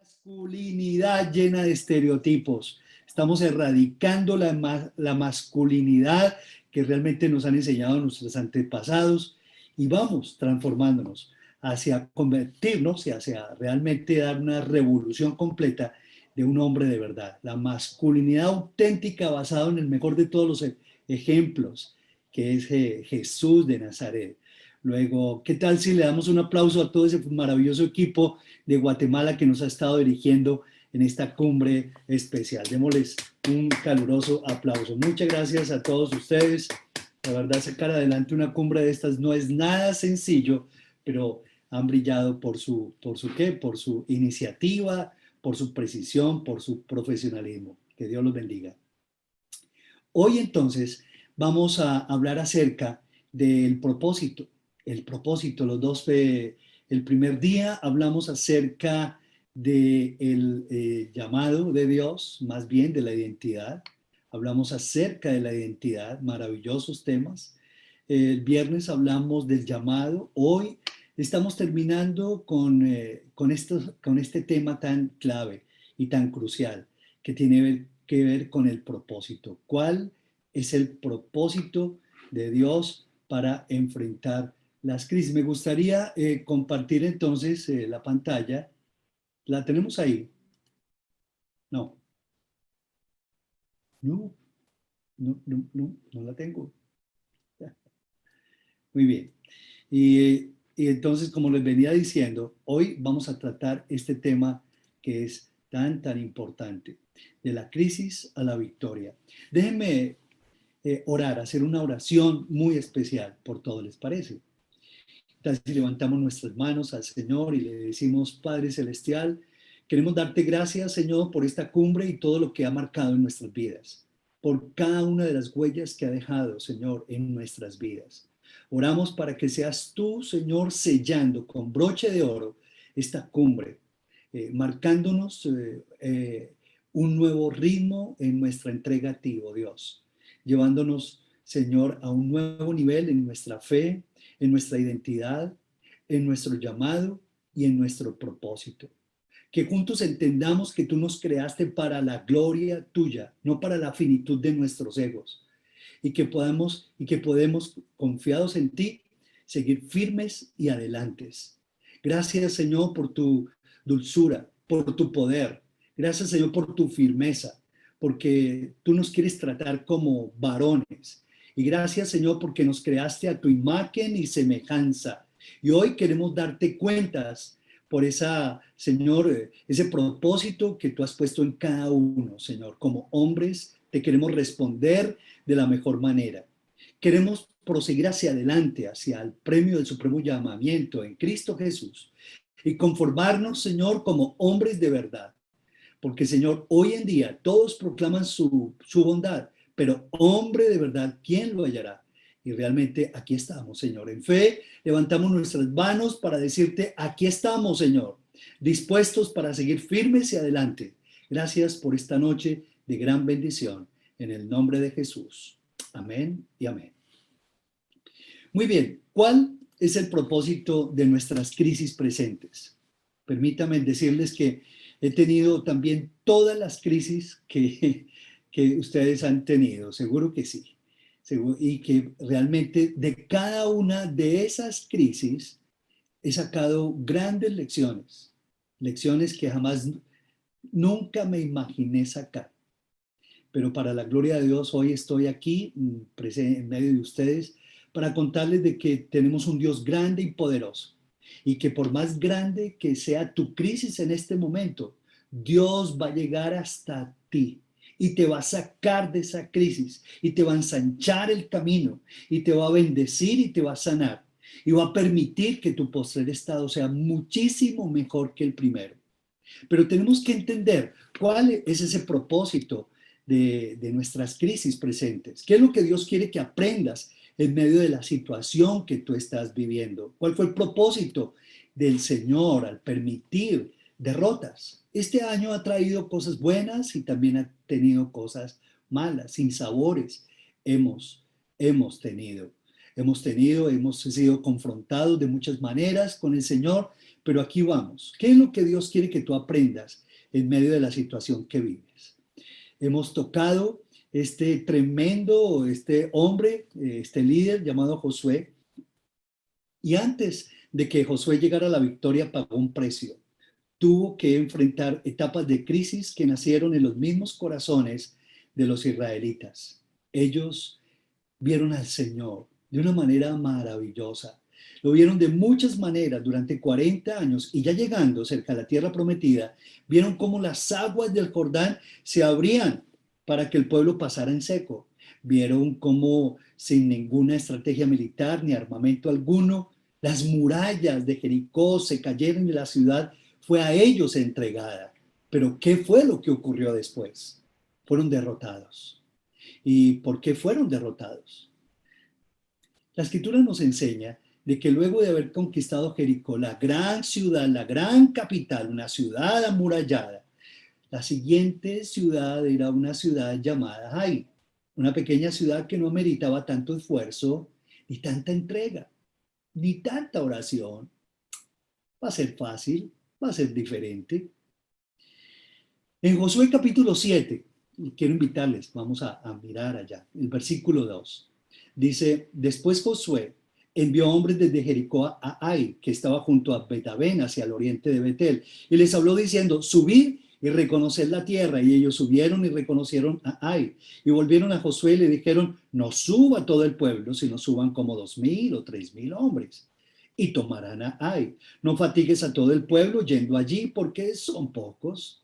Masculinidad llena de estereotipos. Estamos erradicando la masculinidad que realmente nos han enseñado nuestros antepasados y vamos transformándonos hacia convertirnos y hacia realmente dar una revolución completa de un hombre de verdad. La masculinidad auténtica basada en el mejor de todos los ejemplos, que es Jesús de Nazaret. Luego, ¿qué tal si le damos un aplauso a todo ese maravilloso equipo de Guatemala que nos ha estado dirigiendo en esta cumbre especial? Démosles un caluroso aplauso. Muchas gracias a todos ustedes. La verdad, sacar adelante una cumbre de estas no es nada sencillo, pero han brillado ¿qué? Por su iniciativa, por su precisión, por su profesionalismo. Que Dios los bendiga. Hoy entonces vamos a hablar acerca del propósito. El propósito, el primer día hablamos acerca del llamado de Dios, más bien de la identidad. Hablamos acerca de la identidad, maravillosos temas. El viernes hablamos del llamado. Hoy estamos terminando con este tema tan clave y tan crucial que tiene que ver con el propósito. ¿Cuál es el propósito de Dios para enfrentar las crisis? Me gustaría compartir entonces la pantalla. ¿La tenemos ahí? No, no, no la tengo. Muy bien. Y entonces, como les venía diciendo, hoy vamos a tratar este tema que es tan importante, de la crisis a la victoria. Déjenme orar, hacer una oración muy especial por todo, ¿les parece? Entonces, si levantamos nuestras manos al Señor y le decimos, Padre Celestial, queremos darte gracias, Señor, por esta cumbre y todo lo que ha marcado en nuestras vidas, por cada una de las huellas que ha dejado, Señor, en nuestras vidas. Oramos para que seas tú, Señor, sellando con broche de oro esta cumbre, marcándonos un nuevo ritmo en nuestra entrega a ti, oh Dios, llevándonos, Señor, a un nuevo nivel en nuestra fe, en nuestra identidad, en nuestro llamado y en nuestro propósito. Que juntos entendamos que tú nos creaste para la gloria tuya, no para la finitud de nuestros egos, y que podemos, confiados en ti, seguir firmes y adelantes. Gracias, Señor, por tu dulzura, por tu poder. Gracias, Señor, por tu firmeza, porque tú nos quieres tratar como varones. Y gracias, Señor, porque nos creaste a tu imagen y semejanza. Y hoy queremos darte cuentas por Señor, ese propósito que tú has puesto en cada uno, Señor. Como hombres te queremos responder de la mejor manera. Queremos proseguir hacia adelante, hacia el premio del supremo llamamiento en Cristo Jesús y conformarnos, Señor, como hombres de verdad. Porque, Señor, hoy en día todos proclaman su bondad, pero hombre de verdad, ¿quién lo hallará? Y realmente aquí estamos, Señor. En fe, levantamos nuestras manos para decirte, aquí estamos, Señor, dispuestos para seguir firmes y adelante. Gracias por esta noche de gran bendición. En el nombre de Jesús. Amén y amén. Muy bien, ¿cuál es el propósito de nuestras crisis presentes? Permítanme decirles que he tenido también todas las crisis que ustedes han tenido, seguro que sí. Y que realmente de cada una de esas crisis he sacado grandes lecciones, lecciones que jamás, nunca me imaginé sacar. Pero para la gloria de Dios, hoy estoy aquí en medio de ustedes para contarles de que tenemos un Dios grande y poderoso y que por más grande que sea tu crisis en este momento, Dios va a llegar hasta ti y te va a sacar de esa crisis y te va a ensanchar el camino y te va a bendecir y te va a sanar y va a permitir que tu postrer estado sea muchísimo mejor que el primero. Pero tenemos que entender cuál es ese propósito de nuestras crisis presentes. ¿Qué es lo que Dios quiere que aprendas en medio de la situación que tú estás viviendo? ¿Cuál fue el propósito del Señor al permitir derrotas? Este año ha traído cosas buenas y también ha tenido cosas malas, sinsabores hemos tenido. hemos sido confrontados de muchas maneras con el Señor, pero aquí vamos. ¿Qué es lo que Dios quiere que tú aprendas en medio de la situación que vives? Hemos tocado este hombre, este líder llamado Josué, y antes de que Josué llegara a la victoria pagó un precio. Tuvo que enfrentar etapas de crisis que nacieron en los mismos corazones de los israelitas. Ellos vieron al Señor de una manera maravillosa. Lo vieron de muchas maneras durante 40 años y ya llegando cerca de la tierra prometida, vieron cómo las aguas del Jordán se abrían para que el pueblo pasara en seco. Vieron cómo sin ninguna estrategia militar ni armamento alguno, las murallas de Jericó se cayeron y la ciudad fue a ellos entregada. Pero ¿qué fue lo que ocurrió después? Fueron derrotados. ¿Y por qué fueron derrotados? La escritura nos enseña de que luego de haber conquistado Jericó, la gran ciudad, la gran capital, una ciudad amurallada, la siguiente ciudad era una ciudad llamada Ai, una pequeña ciudad que no meritaba tanto esfuerzo, ni tanta entrega, ni tanta oración. Va a ser fácil, va a ser diferente. En Josué capítulo 7, quiero invitarles, vamos a mirar allá, el versículo 2. Dice, después Josué envió hombres desde Jericó a Ai, que estaba junto a Betabén, hacia el oriente de Betel, y les habló diciendo, subid y reconoced la tierra. Y ellos subieron y reconocieron a Ai. Y volvieron a Josué y le dijeron, no suba todo el pueblo, sino suban como 2,000 o 3,000 hombres. Y tomarán a Ai. No fatigues a todo el pueblo yendo allí, porque son pocos.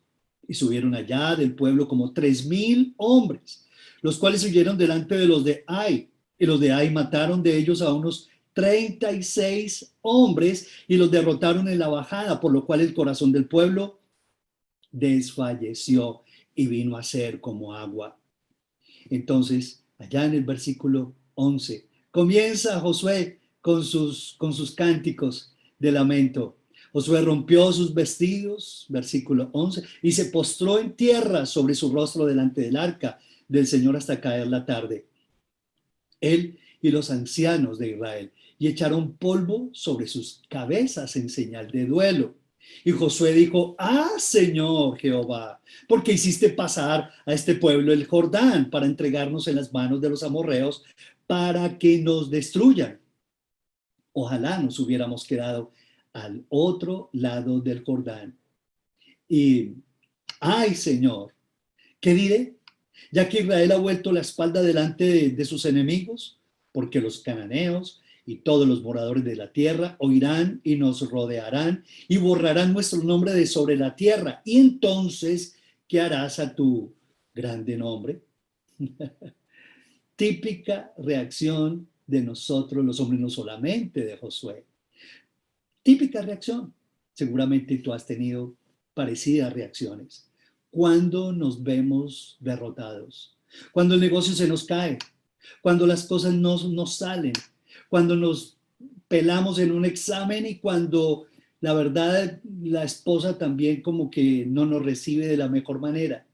Y subieron allá del pueblo como 3,000 hombres, los cuales huyeron delante de los de Ai. Y los de Ai mataron de ellos a unos 36 hombres y los derrotaron en la bajada, por lo cual el corazón del pueblo desfalleció y vino a ser como agua. Entonces, allá en el versículo 11, comienza Josué con sus cánticos de lamento. Josué rompió sus vestidos, versículo 11, y se postró en tierra sobre su rostro delante del arca del Señor hasta caer la tarde. Él y los ancianos de Israel, y echaron polvo sobre sus cabezas en señal de duelo. Y Josué dijo, Señor Jehová, ¿por qué hiciste pasar a este pueblo el Jordán para entregarnos en las manos de los amorreos para que nos destruyan? Ojalá nos hubiéramos quedado al otro lado del Jordán. Y, Señor, ¿qué diré? Ya que Israel ha vuelto la espalda delante de sus enemigos, porque los cananeos y todos los moradores de la tierra oirán y nos rodearán y borrarán nuestro nombre de sobre la tierra. Y entonces, ¿qué harás a tu grande nombre? Típica reacción de nosotros los hombres, no solamente de Josué. Típica reacción. Seguramente tú has tenido parecidas reacciones. Cuando nos vemos derrotados, cuando el negocio se nos cae, cuando las cosas no nos salen, cuando nos pelamos en un examen y cuando la verdad la esposa también como que no nos recibe de la mejor manera,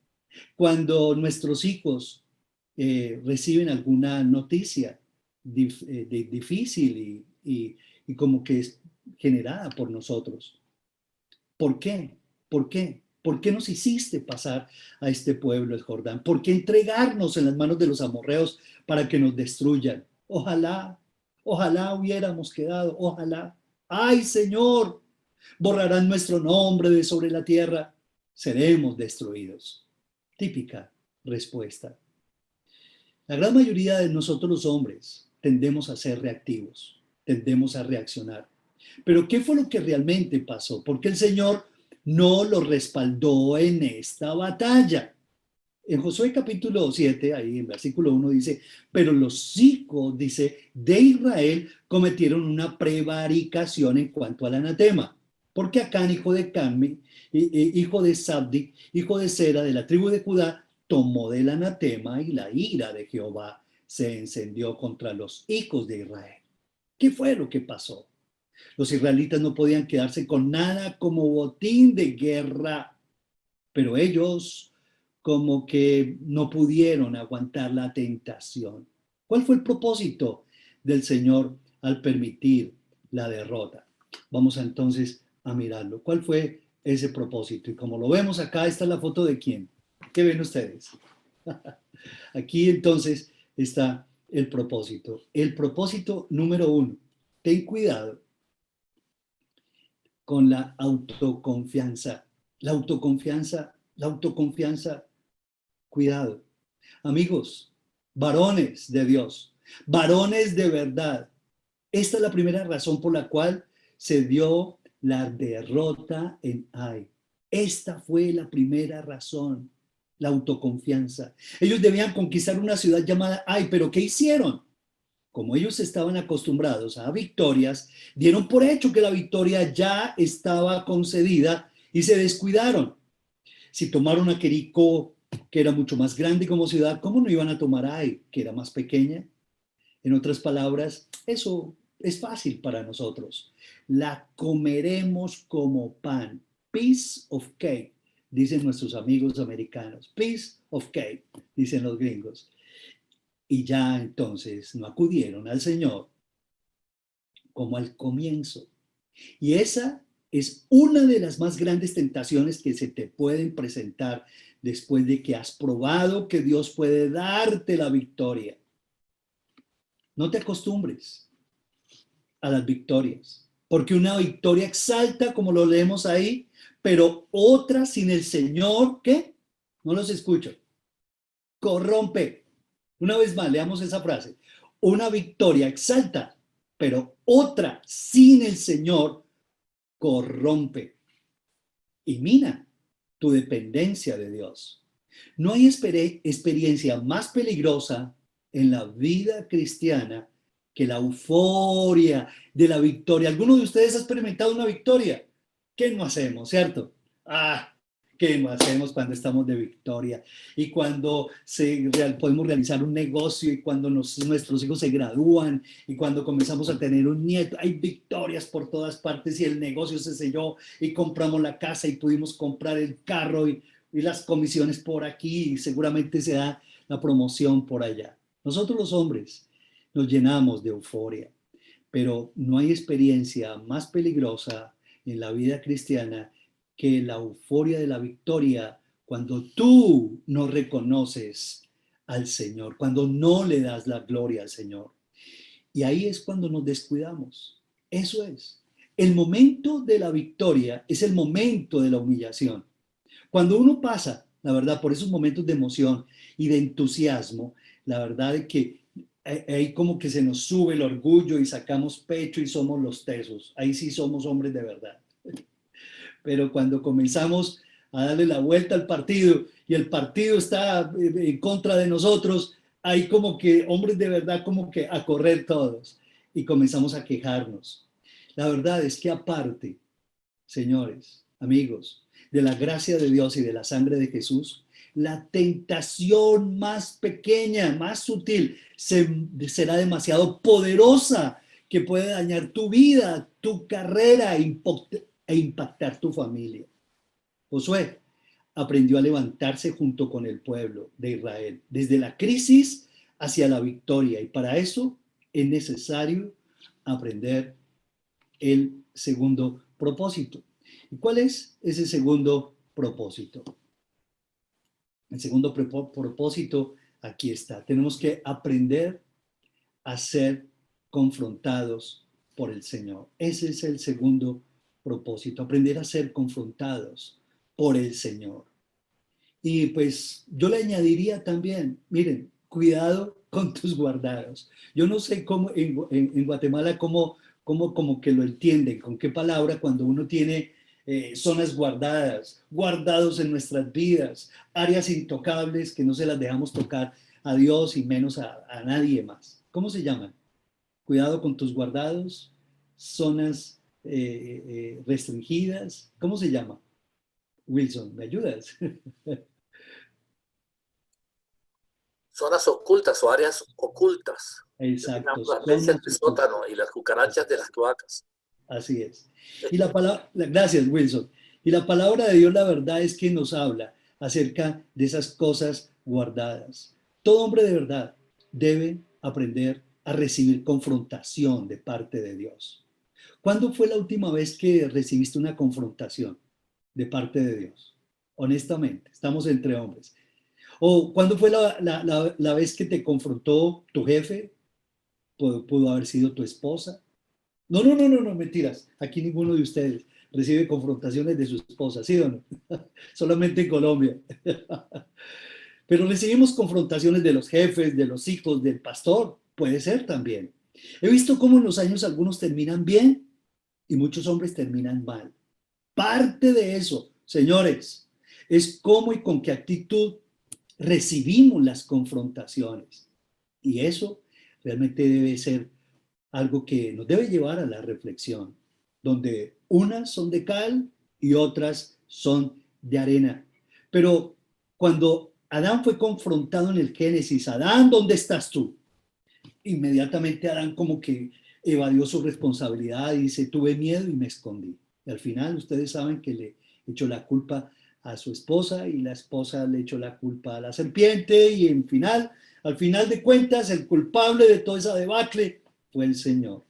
cuando nuestros hijos reciben alguna noticia difícil y como que es generada por nosotros. ¿Por qué? ¿Por qué? ¿Por qué nos hiciste pasar a este pueblo, el Jordán? ¿Por qué entregarnos en las manos de los amorreos para que nos destruyan? Ojalá, ojalá hubiéramos quedado, ojalá. ¡Ay, Señor! Borrarán nuestro nombre de sobre la tierra. Seremos destruidos. Típica respuesta. La gran mayoría de nosotros los hombres tendemos a ser reactivos, tendemos a reaccionar. Pero ¿qué fue lo que realmente pasó? Porque el Señor no lo respaldó en esta batalla. En Josué capítulo 7, ahí en versículo 1 dice, pero los hijos, dice, de Israel cometieron una prevaricación en cuanto al anatema. Porque Acán, hijo de Carmi, hijo de Sabdi, hijo de Sera, de la tribu de Judá, tomó del anatema y la ira de Jehová se encendió contra los hijos de Israel. ¿Qué fue lo que pasó? Los israelitas no podían quedarse con nada como botín de guerra, pero ellos como que no pudieron aguantar la tentación. ¿Cuál fue el propósito del Señor al permitir la derrota. Vamos entonces a mirarlo. ¿Cuál fue ese propósito? Y como lo vemos acá, esta es la foto de quién. ¿Qué ven ustedes? Aquí entonces está el propósito. El propósito número 1. Ten cuidado con la autoconfianza. La autoconfianza, cuidado. Amigos, varones de Dios, varones de verdad. Esta es la primera razón por la cual se dio la derrota en Ai. Esta fue la primera razón, la autoconfianza. Ellos debían conquistar una ciudad llamada Ai, pero ¿qué hicieron? Como ellos estaban acostumbrados a victorias, dieron por hecho que la victoria ya estaba concedida y se descuidaron. Si tomaron a Jericó, que era mucho más grande como ciudad, ¿cómo no iban a tomar a Ai, que era más pequeña? En otras palabras, eso es fácil para nosotros. La comeremos como pan. Piece of cake, dicen nuestros amigos americanos. Piece of cake, dicen los gringos. Y ya entonces no acudieron al Señor como al comienzo. Y esa es una de las más grandes tentaciones que se te pueden presentar después de que has probado que Dios puede darte la victoria. No te acostumbres a las victorias, porque una victoria exalta, como lo leemos ahí, pero otra sin el Señor, ¿qué? No los escucho. Corrompe. Una vez más, leamos esa frase. Una victoria exalta, pero otra sin el Señor corrompe. Y mina tu dependencia de Dios. No hay experiencia más peligrosa en la vida cristiana que la euforia de la victoria. ¿Alguno de ustedes ha experimentado una victoria? ¿Qué no hacemos, cierto? ¿Qué no hacemos cuando estamos de victoria? Y cuando podemos realizar un negocio y cuando nuestros hijos se gradúan y cuando comenzamos a tener un nieto, hay victorias por todas partes y el negocio se selló y compramos la casa y pudimos comprar el carro y las comisiones por aquí y seguramente se da la promoción por allá. Nosotros los hombres nos llenamos de euforia, pero no hay experiencia más peligrosa en la vida cristiana que la euforia de la victoria cuando tú no reconoces al Señor, cuando no le das la gloria al Señor. Y ahí es cuando nos descuidamos. Eso es. El momento de la victoria es el momento de la humillación. Cuando uno pasa, la verdad, por esos momentos de emoción y de entusiasmo, la verdad es que ahí como que se nos sube el orgullo y sacamos pecho y somos los tesos. Ahí sí somos hombres de verdad. Pero cuando comenzamos a darle la vuelta al partido y el partido está en contra de nosotros, hay como que hombres de verdad como que a correr todos y comenzamos a quejarnos. La verdad es que aparte, señores, amigos, de la gracia de Dios y de la sangre de Jesús, la tentación más pequeña, más sutil, será demasiado poderosa que puede dañar tu vida, tu carrera e impactar tu familia. Josué aprendió a levantarse junto con el pueblo de Israel, desde la crisis hacia la victoria, y para eso es necesario aprender el segundo propósito. ¿Y cuál es ese segundo propósito? El segundo propósito aquí está. Tenemos que aprender a ser confrontados por el Señor. Ese es el segundo propósito, aprender a ser confrontados por el Señor. Y pues yo le añadiría también, miren, cuidado con tus guardados. Yo no sé cómo en Guatemala como que lo entienden, con qué palabra cuando uno tiene zonas guardadas, guardados en nuestras vidas, áreas intocables que no se las dejamos tocar a Dios y menos a nadie más. ¿Cómo se llaman? Cuidado con tus guardados, zonas restringidas. ¿Cómo se llama? Wilson, ¿me ayudas? Zonas ocultas o áreas ocultas. Exacto, Las bestias del sótano y las cucarachas de las cloacas. Así es. Y la palabra, gracias Wilson. Y la palabra de Dios, la verdad es que nos habla acerca de esas cosas guardadas. Todo hombre de verdad debe aprender a recibir confrontación de parte de Dios. ¿Cuándo fue la última vez que recibiste una confrontación de parte de Dios? Honestamente, estamos entre hombres. ¿O cuándo fue la vez que te confrontó tu jefe? Pudo haber sido tu esposa. No, no, no, no, no, mentiras. Aquí ninguno de ustedes recibe confrontaciones de su esposa, ¿sí o no? Solamente en Colombia. Pero recibimos confrontaciones de los jefes, de los hijos, del pastor. Puede ser también. He visto cómo en los años algunos terminan bien y muchos hombres terminan mal. Parte de eso, señores, es cómo y con qué actitud recibimos las confrontaciones. Y eso realmente debe ser algo que nos debe llevar a la reflexión, donde unas son de cal y otras son de arena. Pero cuando Adán fue confrontado en el Génesis, Adán, ¿dónde estás tú? Inmediatamente Adán como que evadió su responsabilidad y dice, tuve miedo y me escondí. Y al final ustedes saben que le echó la culpa a su esposa y la esposa le echó la culpa a la serpiente y al final de cuentas, el culpable de toda esa debacle fue el Señor.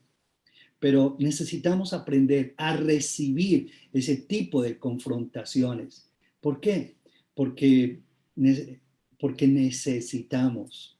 Pero necesitamos aprender a recibir ese tipo de confrontaciones. ¿Por qué? Porque, porque necesitamos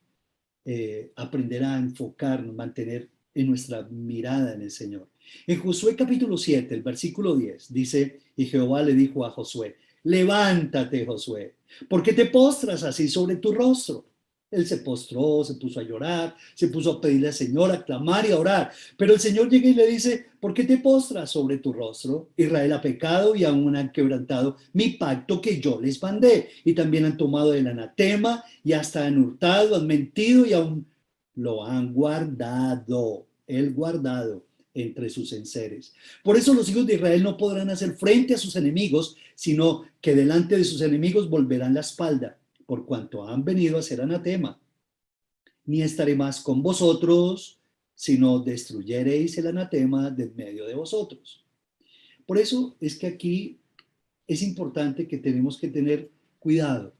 aprender a enfocarnos, mantener en nuestra mirada en el Señor. En Josué capítulo 7, el versículo 10, dice, y Jehová le dijo a Josué, levántate, Josué, ¿por qué te postras así sobre tu rostro? Él se postró, se puso a llorar, se puso a pedirle al Señor, a clamar y a orar. Pero el Señor llega y le dice, ¿por qué te postras sobre tu rostro? Israel ha pecado y aún han quebrantado mi pacto que yo les mandé. Y también han tomado el anatema y hasta han hurtado, han mentido y aún lo han guardado. El guardado entre sus enseres. Por eso los hijos de Israel no podrán hacer frente a sus enemigos, sino que delante de sus enemigos volverán la espalda, por cuanto han venido a ser anatema. Ni estaré más con vosotros, sino destruyereis el anatema de medio de vosotros. Por eso es que aquí es importante que tenemos que tener cuidado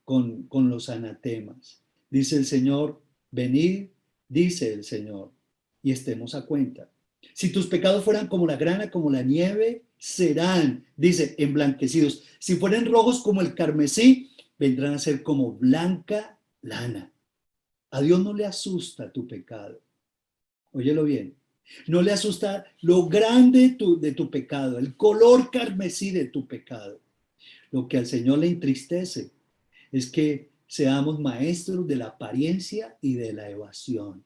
con los anatemas. Dice el Señor, venid, dice el Señor, y estemos a cuenta. Si tus pecados fueran como la grana, como la nieve, serán, dice, emblanquecidos. Si fueran rojos como el carmesí, vendrán a ser como blanca lana. A Dios no le asusta tu pecado. Óyelo bien. No le asusta lo grande de tu pecado, el color carmesí de tu pecado. Lo que al Señor le entristece es que seamos maestros de la apariencia y de la evasión.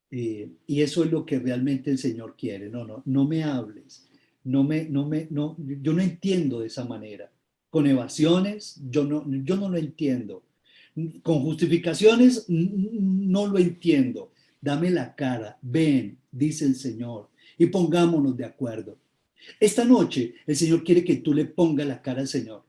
Y eso es lo que realmente el Señor quiere. No me hables. Yo no entiendo de esa manera. Con evasiones, yo no lo entiendo. Con justificaciones, no lo entiendo. Dame la cara, ven, dice el Señor, y pongámonos de acuerdo. Esta noche, el Señor quiere que tú le pongas la cara al Señor,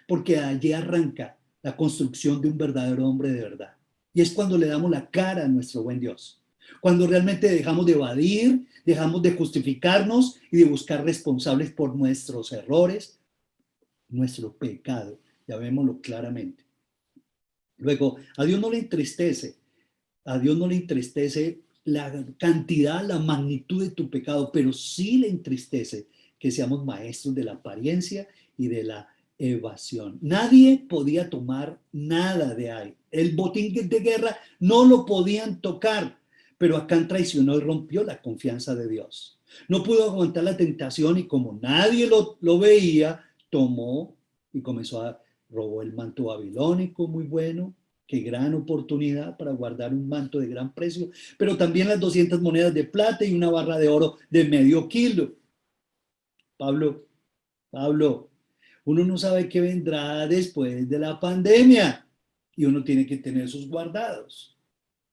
porque allí arranca la construcción de un verdadero hombre de verdad. Y es cuando le damos la cara a nuestro buen Dios. Cuando realmente dejamos de evadir, dejamos de justificarnos y de buscar responsables por nuestros errores, nuestro pecado. Ya vémoslo claramente. Luego, a Dios no le entristece, a Dios no le entristece la cantidad, la magnitud de tu pecado, pero sí le entristece que seamos maestros de la apariencia y de la evasión. Nadie podía tomar nada de ahí. El botín de guerra no lo podían tocar, pero Acán traicionó y rompió la confianza de Dios. No pudo aguantar la tentación y como nadie lo veía, tomó y comenzó a robó el manto babilónico, muy bueno. Qué gran oportunidad para guardar un manto de gran precio, pero también las 200 monedas de plata y una barra de oro de medio kilo. Pablo, uno no sabe qué vendrá después de la pandemia y uno tiene que tener sus guardados.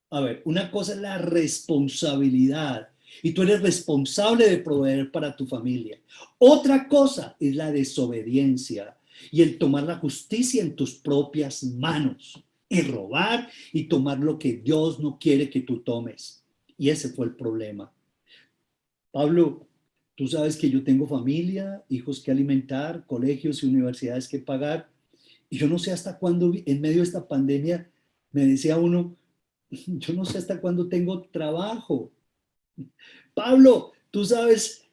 A ver, una cosa es la responsabilidad y tú eres responsable de proveer para tu familia. Otra cosa es la desobediencia y el tomar la justicia en tus propias manos y robar y tomar lo que Dios no quiere que tú tomes. Y ese fue el problema. Pablo, tú sabes que yo tengo familia, hijos que alimentar, colegios y universidades que pagar. Y yo no sé hasta cuándo, en medio de esta pandemia, me decía uno, yo no sé hasta cuándo tengo trabajo. Pablo, tú sabes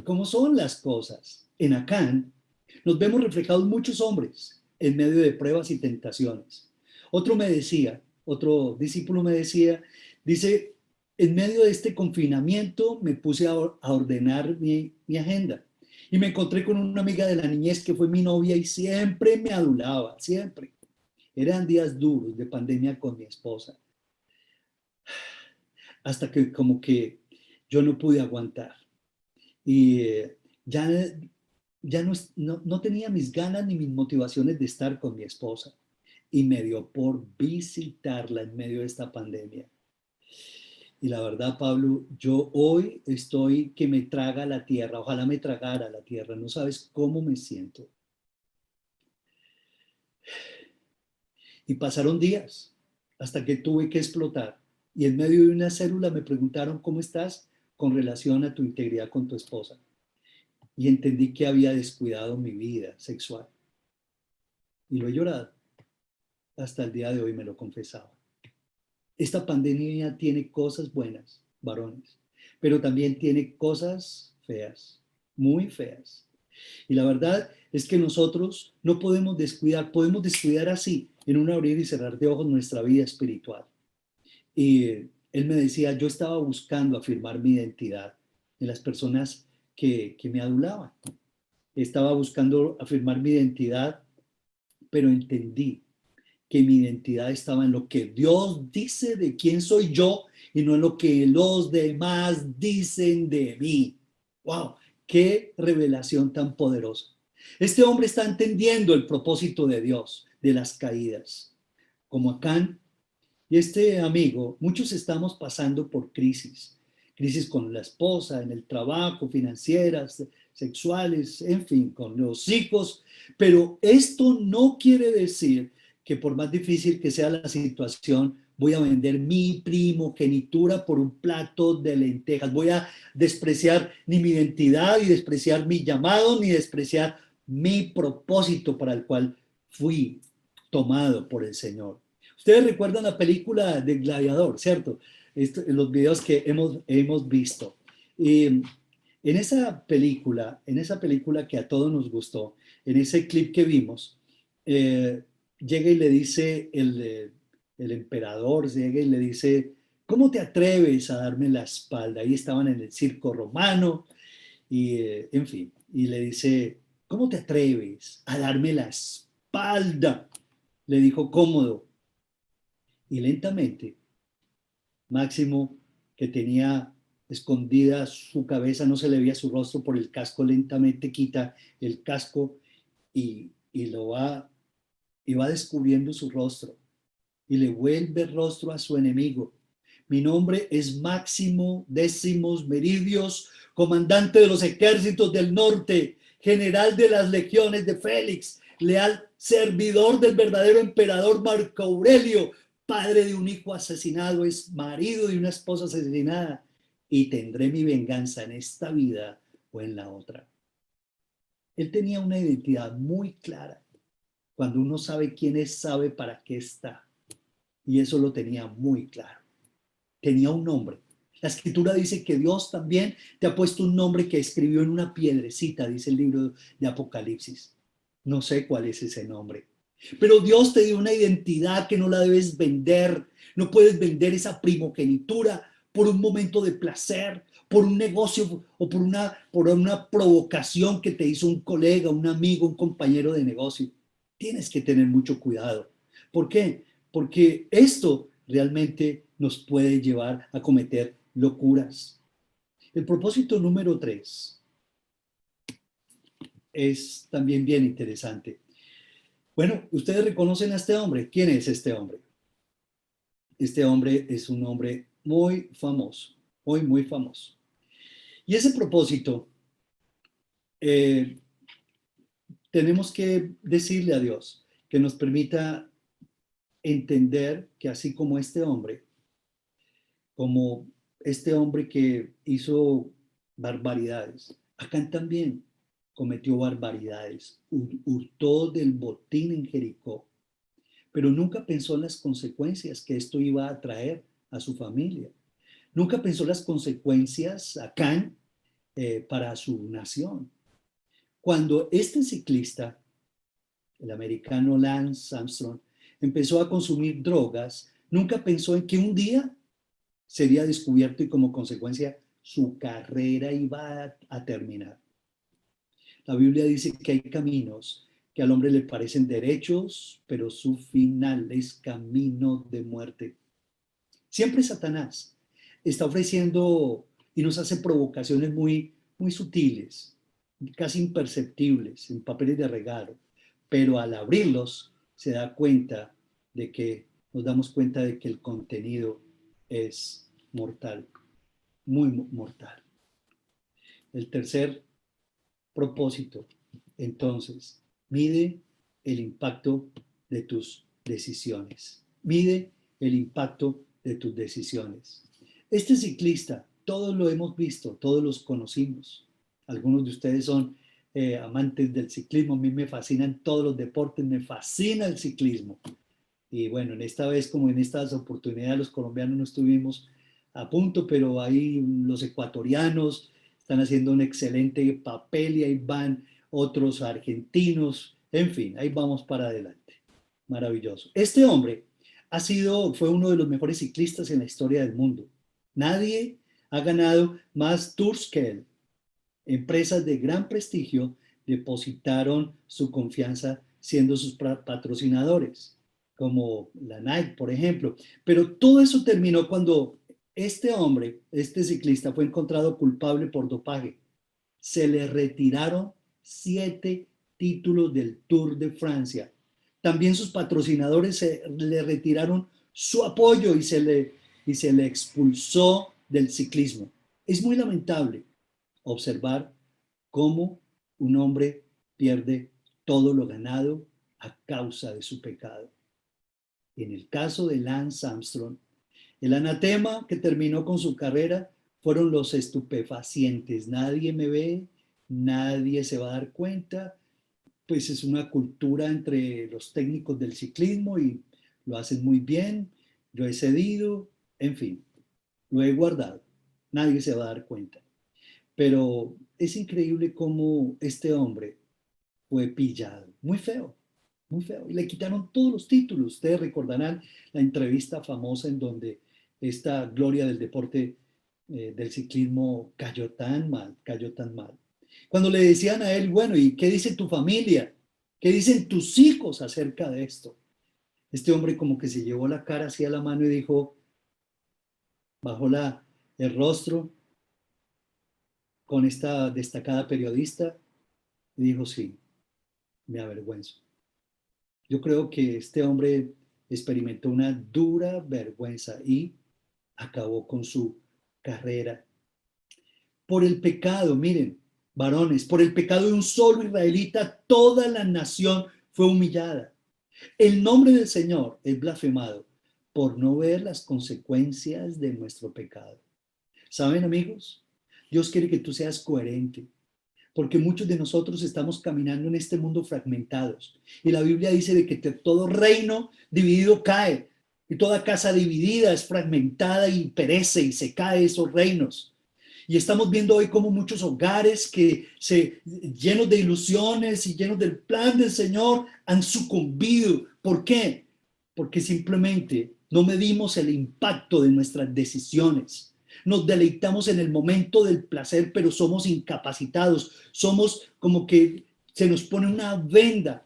cómo son las cosas. En Acán nos vemos reflejados muchos hombres en medio de pruebas y tentaciones. Otro discípulo me decía, dice, en medio de este confinamiento me puse a ordenar mi agenda y me encontré con una amiga de la niñez que fue mi novia y siempre me adulaba, siempre. Eran días duros de pandemia con mi esposa, hasta que como que yo no pude aguantar y ya, ya no tenía mis ganas ni mis motivaciones de estar con mi esposa y me dio por visitarla en medio de esta pandemia. Y la verdad, Pablo, yo hoy estoy que me traga la tierra, ojalá me tragara la tierra, no sabes cómo me siento. Y pasaron días hasta que tuve que explotar. Y en medio de una célula me preguntaron, ¿cómo estás con relación a tu integridad con tu esposa? Y entendí que había descuidado mi vida sexual. Y lo he llorado. Hasta el día de hoy me lo confesaba. Esta pandemia tiene cosas buenas, varones, pero también tiene cosas feas, muy feas. Y la verdad es que nosotros no podemos descuidar así en un abrir y cerrar de ojos nuestra vida espiritual. Y él me decía, yo estaba buscando afirmar mi identidad en las personas que me adulaban. Estaba buscando afirmar mi identidad, pero entendí que mi identidad estaba en lo que Dios dice de quién soy yo y no en lo que los demás dicen de mí. ¡Wow! ¡Qué revelación tan poderosa! Este hombre está entendiendo el propósito de Dios de las caídas. Como Acán y este amigo, muchos estamos pasando por crisis con la esposa, en el trabajo, financieras, sexuales, en fin, con los hijos, pero esto no quiere decir que por más difícil que sea la situación, voy a vender mi primogenitura por un plato de lentejas, voy a despreciar ni mi identidad, ni despreciar mi llamado, ni despreciar mi propósito para el cual fui tomado por el Señor. Ustedes recuerdan la película de Gladiador, ¿cierto? Los videos que hemos visto. Y en esa película que a todos nos gustó, en ese clip que vimos, llega y le dice el emperador, llega y le dice, ¿cómo te atreves a darme la espalda? Ahí estaban en el circo romano y, en fin, y le dice, ¿cómo te atreves a darme la espalda? Le dijo Cómodo. Y lentamente, Máximo, que tenía escondida su cabeza, no se le veía su rostro por el casco, lentamente quita el casco y va descubriendo su rostro y le vuelve el rostro a su enemigo. Mi nombre es Máximo Décimos Meridios, comandante de los ejércitos del norte, general de las legiones de Félix, leal servidor del verdadero emperador Marco Aurelio, padre de un hijo asesinado, es marido de una esposa asesinada, y tendré mi venganza en esta vida o en la otra. Él tenía una identidad muy clara. Cuando uno sabe quién es, sabe para qué está. Y eso lo tenía muy claro. Tenía un nombre. La escritura dice que Dios también te ha puesto un nombre que escribió en una piedrecita, dice el libro de Apocalipsis. No sé cuál es ese nombre. Pero Dios te dio una identidad que no la debes vender. No puedes vender esa primogenitura por un momento de placer, por un negocio o por una provocación que te hizo un colega, un amigo, un compañero de negocio. Tienes que tener mucho cuidado. ¿Por qué? Porque esto realmente nos puede llevar a cometer locuras. El propósito número 3 es también bien interesante. Bueno, ustedes reconocen a este hombre. ¿Quién es este hombre? Este hombre es un hombre muy famoso, muy, muy famoso. Y ese propósito, eh, tenemos que decirle a Dios que nos permita entender que así como este hombre que hizo barbaridades, Acán también cometió barbaridades, hurtó del botín en Jericó, pero nunca pensó en las consecuencias que esto iba a traer a su familia. Nunca pensó las consecuencias acá para su nación. Cuando este ciclista, el americano Lance Armstrong, empezó a consumir drogas, nunca pensó en que un día sería descubierto y como consecuencia su carrera iba a terminar. La Biblia dice que hay caminos que al hombre le parecen derechos, pero su final es camino de muerte. Siempre Satanás está ofreciendo y nos hace provocaciones muy sutiles, casi imperceptibles, en papeles de regalo, pero al abrirlos se da cuenta de que nos damos cuenta de que el contenido es mortal, muy mortal. El tercer propósito, entonces, mide el impacto de tus decisiones. Mide el impacto de tus decisiones. Este ciclista, todos lo hemos visto, todos los conocimos. Algunos de ustedes son amantes del ciclismo. A mí me fascinan todos los deportes, me fascina el ciclismo. Y bueno, en esta vez, como en estas oportunidades, los colombianos no estuvimos a punto, pero ahí los ecuatorianos están haciendo un excelente papel y ahí van otros argentinos. En fin, ahí vamos para adelante. Maravilloso. Este hombre fue uno de los mejores ciclistas en la historia del mundo. Nadie ha ganado más tours que él. Empresas de gran prestigio depositaron su confianza siendo sus patrocinadores, como la Nike, por ejemplo. Pero todo eso terminó cuando este hombre, este ciclista, fue encontrado culpable por dopaje. Se le retiraron 7 títulos del Tour de Francia. También sus patrocinadores le retiraron su apoyo y se le expulsó del ciclismo. Es muy lamentable observar cómo un hombre pierde todo lo ganado a causa de su pecado. En el caso de Lance Armstrong, el anatema que terminó con su carrera fueron los estupefacientes. Nadie me ve, nadie se va a dar cuenta. Pues es una cultura entre los técnicos del ciclismo y lo hacen muy bien. Yo he cedido, en fin, lo he guardado. Nadie se va a dar cuenta. Pero es increíble cómo este hombre fue pillado. Muy feo, muy feo. Y le quitaron todos los títulos. Ustedes recordarán la entrevista famosa en donde esta gloria del deporte del ciclismo cayó tan mal, cayó tan mal. Cuando le decían a él, bueno, ¿y qué dice tu familia? ¿Qué dicen tus hijos acerca de esto? Este hombre como que se llevó la cara hacia la mano y dijo, bajó el rostro con esta destacada periodista y dijo, sí, me avergüenzo. Yo creo que este hombre experimentó una dura vergüenza y acabó con su carrera. Por el pecado, miren, varones, por el pecado de un solo israelita, toda la nación fue humillada. El nombre del Señor es blasfemado por no ver las consecuencias de nuestro pecado. ¿Saben, amigos? Dios quiere que tú seas coherente, porque muchos de nosotros estamos caminando en este mundo fragmentados. Y la Biblia dice de que todo reino dividido cae, y toda casa dividida es fragmentada y perece y se cae esos reinos. Y estamos viendo hoy como muchos hogares llenos de ilusiones y llenos del plan del Señor han sucumbido. ¿Por qué? Porque simplemente no medimos el impacto de nuestras decisiones. Nos deleitamos en el momento del placer, pero somos incapacitados. Somos como que se nos pone una venda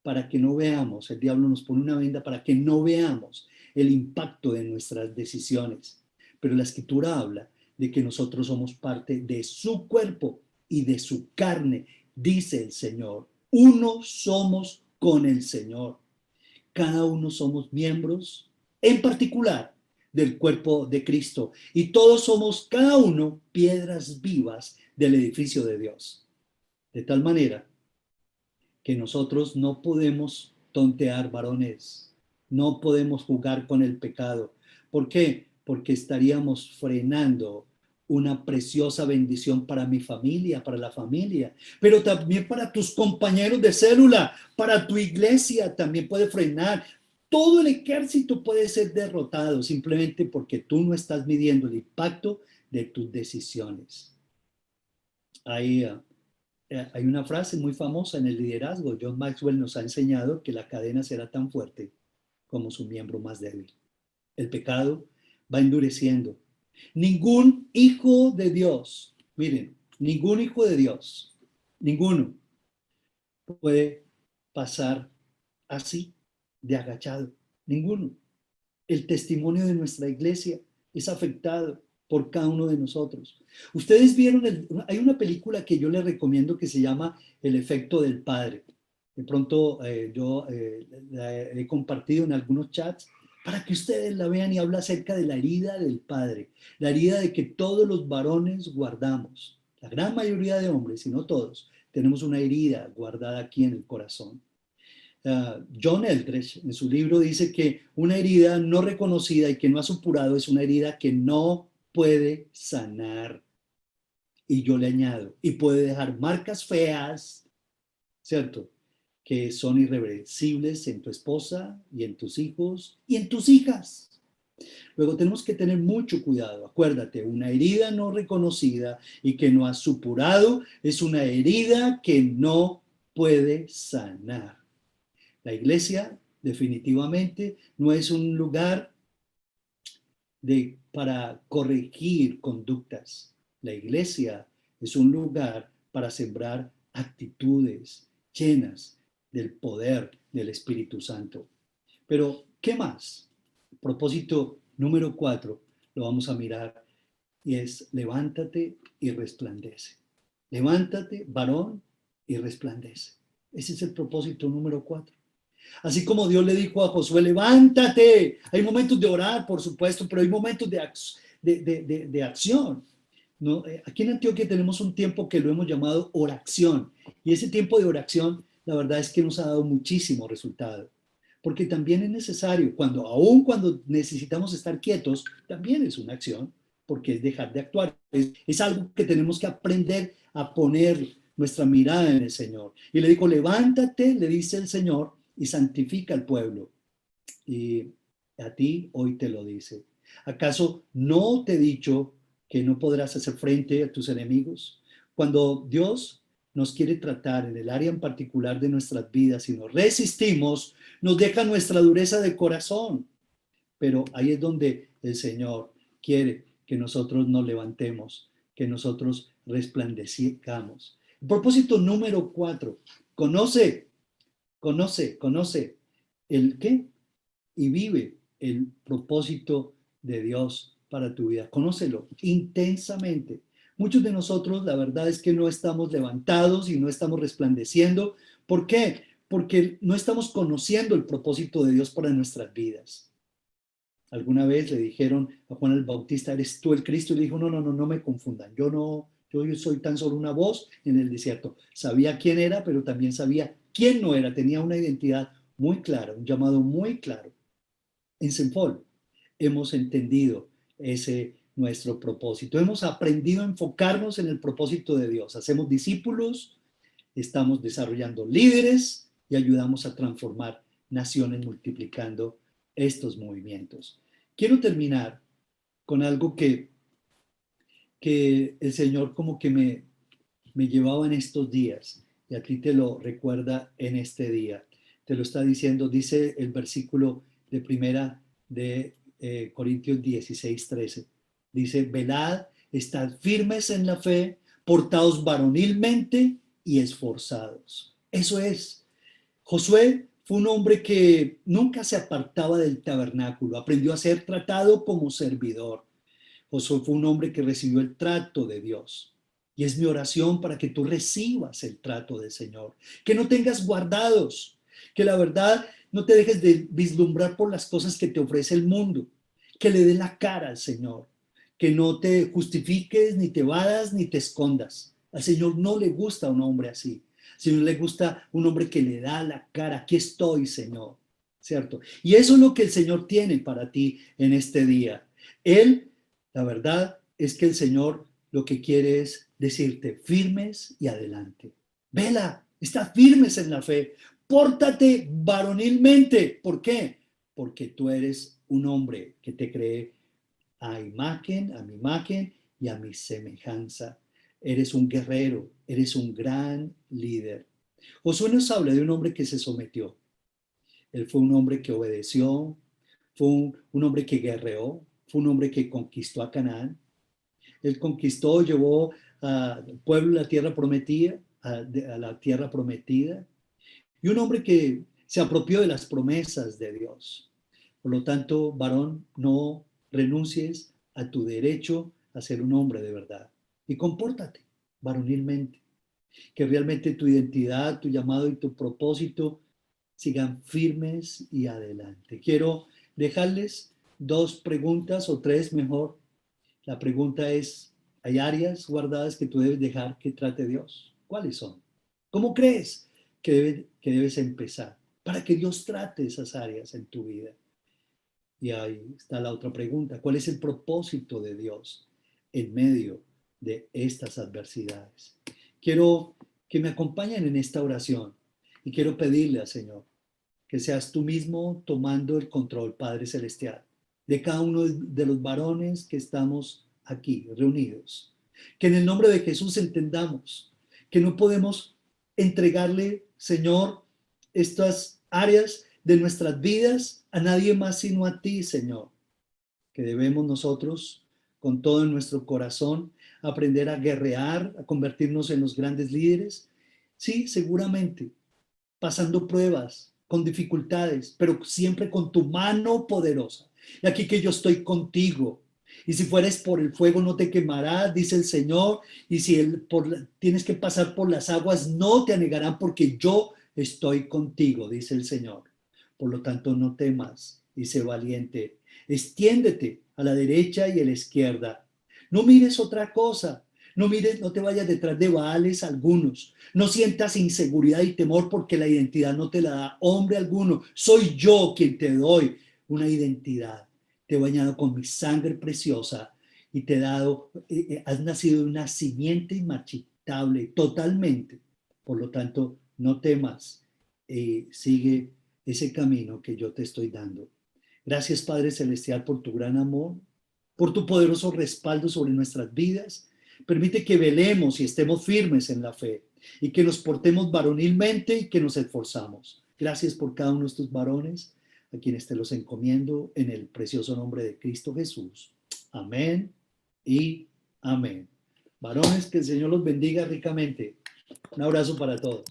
para que no veamos. El diablo nos pone una venda para que no veamos el impacto de nuestras decisiones. Pero la Escritura habla de que nosotros somos parte de su cuerpo y de su carne, dice el Señor. Uno somos con el Señor. Cada uno somos miembros, en particular, del cuerpo de Cristo. Y todos somos, cada uno, piedras vivas del edificio de Dios. De tal manera que nosotros no podemos tontear, varones. No podemos jugar con el pecado. ¿Por qué? Porque estaríamos frenando una preciosa bendición para mi familia, para la familia, pero también para tus compañeros de célula, para tu iglesia, también puede frenar. todo el ejército puede ser derrotado simplemente porque tú no estás midiendo el impacto de tus decisiones. Hay una frase muy famosa en el liderazgo. John Maxwell nos ha enseñado que la cadena será tan fuerte como su miembro más débil. El pecado va endureciendo. Ningún hijo de Dios, miren, ningún hijo de Dios, ninguno puede pasar así, de agachado. Ninguno. El testimonio de nuestra iglesia es afectado por cada uno de nosotros. Ustedes vieron, hay una película que yo les recomiendo que se llama El efecto del padre. De pronto yo la he compartido en algunos chats para que ustedes la vean y habla acerca de la herida del padre, la herida de que todos los varones guardamos. La gran mayoría de hombres, y no todos, tenemos una herida guardada aquí en el corazón. John Eldredge en su libro dice que una herida no reconocida y que no ha supurado es una herida que no puede sanar. Y yo le añado, y puede dejar marcas feas, ¿cierto? Que son irreversibles en tu esposa y en tus hijos y en tus hijas. Luego tenemos que tener mucho cuidado. Acuérdate, una herida no reconocida y que no has supurado es una herida que no puede sanar. La iglesia definitivamente no es un lugar para corregir conductas. La iglesia es un lugar para sembrar actitudes llenas del poder del Espíritu Santo. Pero, ¿qué más? Propósito número 4, lo vamos a mirar, y es levántate y resplandece. Levántate, varón, y resplandece. Ese es el propósito número 4. Así como Dios le dijo a Josué, levántate. Hay momentos de orar, por supuesto, pero hay momentos de acción. ¿No? Aquí en Antioquia tenemos un tiempo que lo hemos llamado oración. Y ese tiempo de oración, la verdad es que nos ha dado muchísimo resultado. Porque también es necesario, aun cuando necesitamos estar quietos, también es una acción, porque es dejar de actuar. Es algo que tenemos que aprender a poner nuestra mirada en el Señor. Y le dijo, levántate, le dice el Señor, y santifica al pueblo. Y a ti hoy te lo dice. ¿Acaso no te he dicho que no podrás hacer frente a tus enemigos? Cuando Dios nos quiere tratar en el área en particular de nuestras vidas y nos resistimos, nos deja nuestra dureza de corazón. Pero ahí es donde el Señor quiere que nosotros nos levantemos, que nosotros resplandezcamos. El propósito número 4, conoce el qué y vive el propósito de Dios para tu vida. Conócelo intensamente. Muchos de nosotros, la verdad es que no estamos levantados y no estamos resplandeciendo. ¿Por qué? Porque no estamos conociendo el propósito de Dios para nuestras vidas. Alguna vez le dijeron a Juan el Bautista, ¿eres tú el Cristo? Y le dijo, no me confundan. Yo soy tan solo una voz en el desierto. Sabía quién era, pero también sabía quién no era. Tenía una identidad muy clara, un llamado muy claro. En Senfol hemos entendido ese nuestro propósito. Hemos aprendido a enfocarnos en el propósito de Dios. Hacemos discípulos, estamos desarrollando líderes y ayudamos a transformar naciones multiplicando estos movimientos. Quiero terminar con algo que el Señor como que me llevaba en estos días y a ti te lo recuerda en este día. Te lo está diciendo, dice el versículo de primera de Corintios 16:13. Dice, velad, estad firmes en la fe, portaos varonilmente y esforzados. Eso es. Josué fue un hombre que nunca se apartaba del tabernáculo, aprendió a ser tratado como servidor. Josué fue un hombre que recibió el trato de Dios. Y es mi oración para que tú recibas el trato del Señor, que no tengas guardados, que la verdad no te dejes de vislumbrar por las cosas que te ofrece el mundo, que le dé la cara al Señor, que no te justifiques, ni te vadas, ni te escondas. Al Señor no le gusta un hombre así. Al Señor le gusta un hombre que le da la cara. Aquí estoy, Señor. ¿Cierto? Y eso es lo que el Señor tiene para ti en este día. La verdad es que el Señor lo que quiere es decirte firmes y adelante. Vela, está firmes en la fe. Pórtate varonilmente. ¿Por qué? porque tú eres un hombre que te cree a mi imagen y a mi semejanza. Eres un guerrero, eres un gran líder. Josué nos habla de un hombre que se sometió. Él fue un hombre que obedeció, fue un hombre que guerreó, fue un hombre que conquistó a Canaán. Él conquistó, llevó al pueblo a la tierra prometida, a la tierra prometida, y un hombre que se apropió de las promesas de Dios. Por lo tanto, varón, no renuncies a tu derecho a ser un hombre de verdad y compórtate varonilmente, que realmente tu identidad, tu llamado y tu propósito sigan firmes y adelante. Quiero dejarles dos preguntas o tres mejor. La pregunta es, ¿hay áreas guardadas que tú debes dejar que trate Dios? ¿Cuáles son? ¿Cómo crees que debes empezar para que Dios trate esas áreas en tu vida? Y ahí está la otra pregunta. ¿Cuál es el propósito de Dios en medio de estas adversidades? Quiero que me acompañen en esta oración y quiero pedirle al Señor que seas tú mismo tomando el control, Padre Celestial, de cada uno de los varones que estamos aquí reunidos. Que en el nombre de Jesús entendamos que no podemos entregarle, Señor, estas áreas de nuestras vidas a nadie más sino a ti, Señor. Que debemos nosotros, con todo en nuestro corazón, aprender a guerrear, a convertirnos en los grandes líderes. Sí, seguramente, pasando pruebas, con dificultades, pero siempre con tu mano poderosa. Y aquí que yo estoy contigo. Y si fueres por el fuego no te quemarás, dice el Señor. Y si tienes que pasar por las aguas, no te anegarán porque yo estoy contigo, dice el Señor. Por lo tanto, no temas y sé valiente. Extiéndete a la derecha y a la izquierda. No mires otra cosa. No mires, no te vayas detrás de Baales algunos. No sientas inseguridad y temor porque la identidad no te la da hombre alguno. Soy yo quien te doy una identidad. Te he bañado con mi sangre preciosa y te he dado, has nacido de una simiente inmarchitable totalmente. Por lo tanto, no temas, sigue ese camino que yo te estoy dando. Gracias, Padre Celestial, por tu gran amor, por tu poderoso respaldo sobre nuestras vidas. Permite que velemos y estemos firmes en la fe y que nos portemos varonilmente y que nos esforzamos. Gracias por cada uno de estos varones, a quienes te los encomiendo en el precioso nombre de Cristo Jesús. Amén y amén. Varones, que el Señor los bendiga ricamente. Un abrazo para todos.